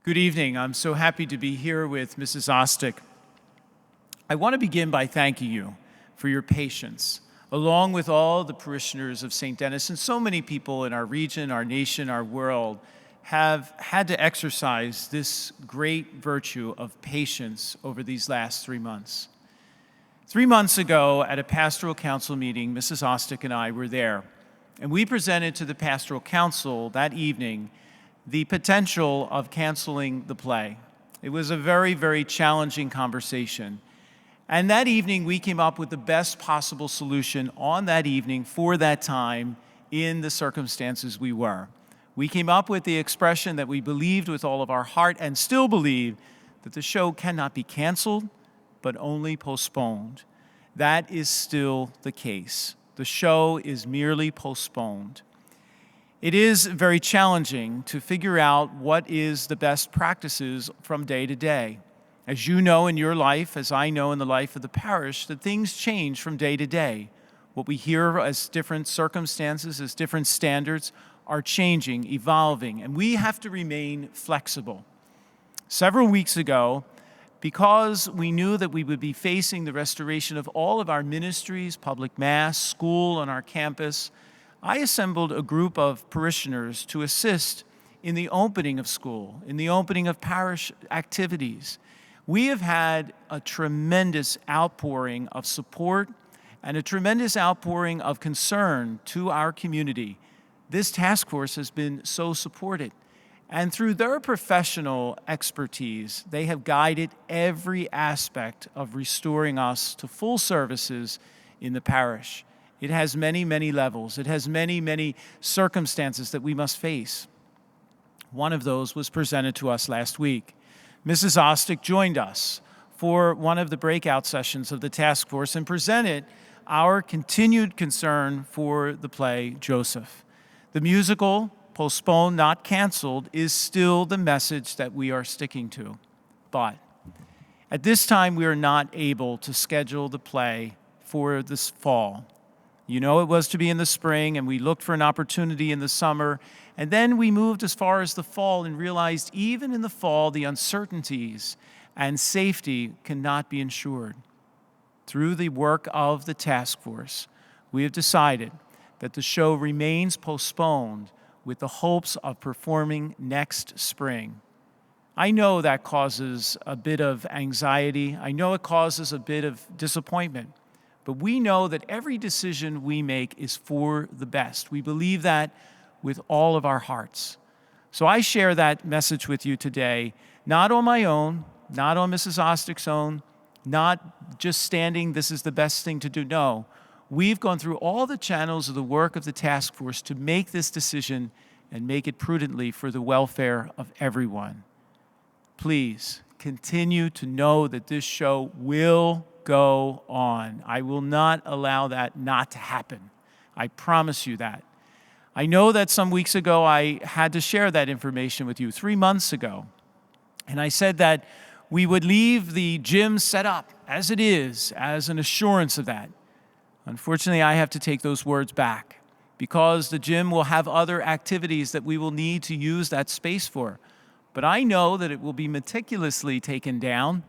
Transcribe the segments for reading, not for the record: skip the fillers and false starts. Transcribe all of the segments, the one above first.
Good evening. I'm so happy to be here with Mrs. Ostick. I want to begin by thanking you for your patience, along with all the parishioners of St. Denis, and so many people in our region, our nation, our world have had to exercise this great virtue of patience over these last 3 months. 3 months ago, at a pastoral council meeting, Mrs. Ostick and I were there, and we presented to the pastoral council that evening the potential of canceling the play. It was a very, very challenging conversation. And that evening, we came up with the best possible solution on that evening for that time in the circumstances we were. We came up with the expression that we believed with all of our heart and still believe that the show cannot be canceled, but only postponed. That is still the case. The show is merely postponed. It is very challenging to figure out what is the best practices from day to day. As you know in your life, as I know in the life of the parish, that things change from day to day. What we hear as different circumstances, as different standards, are changing, evolving, and we have to remain flexible. Several weeks ago, because we knew that we would be facing the restoration of all of our ministries, public mass, school, and our campus, I assembled a group of parishioners to assist in the opening of school, in the opening of parish activities. We have had a tremendous outpouring of support and a tremendous outpouring of concern to our community. This task force has been so supported. And through their professional expertise, they have guided every aspect of restoring us to full services in the parish. It has many, many levels. It has many, many circumstances that we must face. One of those was presented to us last week. Mrs. Ostick joined us for one of the breakout sessions of the task force and presented our continued concern for the play Joseph. The musical, postponed, not canceled, is still the message that we are sticking to. But at this time, we are not able to schedule the play for this fall. You know, it was to be in the spring, and we looked for an opportunity in the summer, and then we moved as far as the fall and realized even in the fall, the uncertainties and safety cannot be ensured. Through the work of the task force, we have decided that the show remains postponed with the hopes of performing next spring. I know that causes a bit of anxiety. I know it causes a bit of disappointment. But we know that every decision we make is for the best. We believe that with all of our hearts. So I share that message with you today, not on my own, not on Mrs. Ostick's own, not just standing, this is the best thing to do. No, we've gone through all the channels of the work of the task force to make this decision and make it prudently for the welfare of everyone. Please continue to know that this show will go on. I will not allow that not to happen. I promise you that. I know that some weeks ago I had to share that information with you, 3 months ago. And I said that we would leave the gym set up as it is, as an assurance of that. Unfortunately, I have to take those words back because the gym will have other activities that we will need to use that space for. But I know that it will be meticulously taken down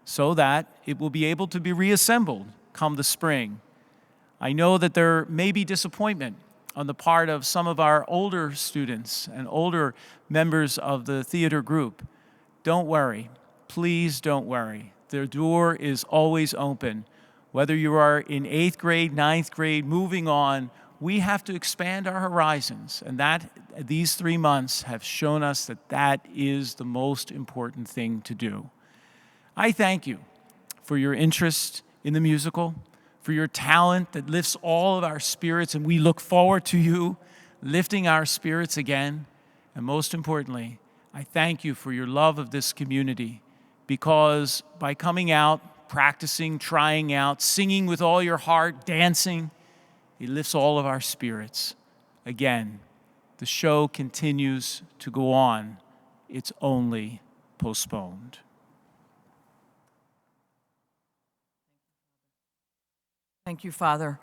so that it will be able to be reassembled come the spring. I know that there may be disappointment on the part of some of our older students and older members of the theater group. Don't worry. Please don't worry. The door is always open. Whether you are in 8th grade, 9th grade, moving on, we have to expand our horizons. And these 3 months have shown us that that is the most important thing to do. I thank you for your interest in the musical, for your talent that lifts all of our spirits, and we look forward to you lifting our spirits again. And most importantly, I thank you for your love of this community, because by coming out, practicing, trying out, singing with all your heart, dancing, it lifts all of our spirits. Again, the show continues to go on. It's only postponed. Thank you, Father.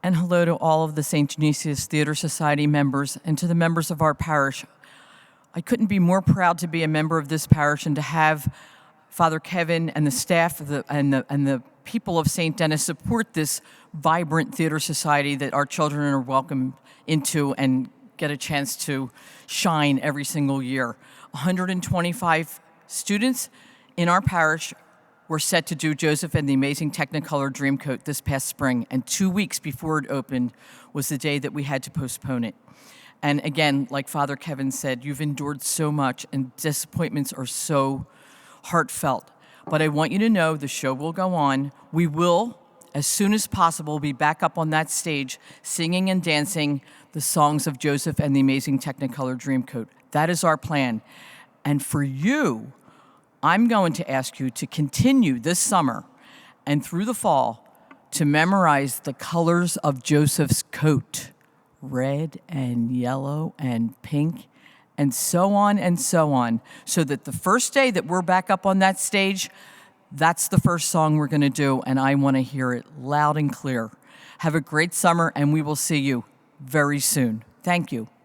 And hello to all of the St. Genesius Theater Society members and to the members of our parish. I couldn't be more proud to be a member of this parish and to have Father Kevin and the staff and the people of St. Denis support this vibrant theater society that our children are welcome into and get a chance to shine every single year. 125 students in our parish were set to do Joseph and the Amazing Technicolor Dreamcoat this past spring, and 2 weeks before it opened was the day that we had to postpone it. And again, like Father Kevin said, you've endured so much and disappointments are so heartfelt. But I want you to know the show will go on. We will, as soon as possible, be back up on that stage singing and dancing the songs of Joseph and the Amazing Technicolor Dreamcoat. That is our plan. And for you, I'm going to ask you to continue this summer and through the fall to memorize the colors of Joseph's coat, red and yellow and pink, and so on, so that the first day that we're back up on that stage, that's the first song we're going to do, and I want to hear it loud and clear. Have a great summer, and we will see you very soon. Thank you.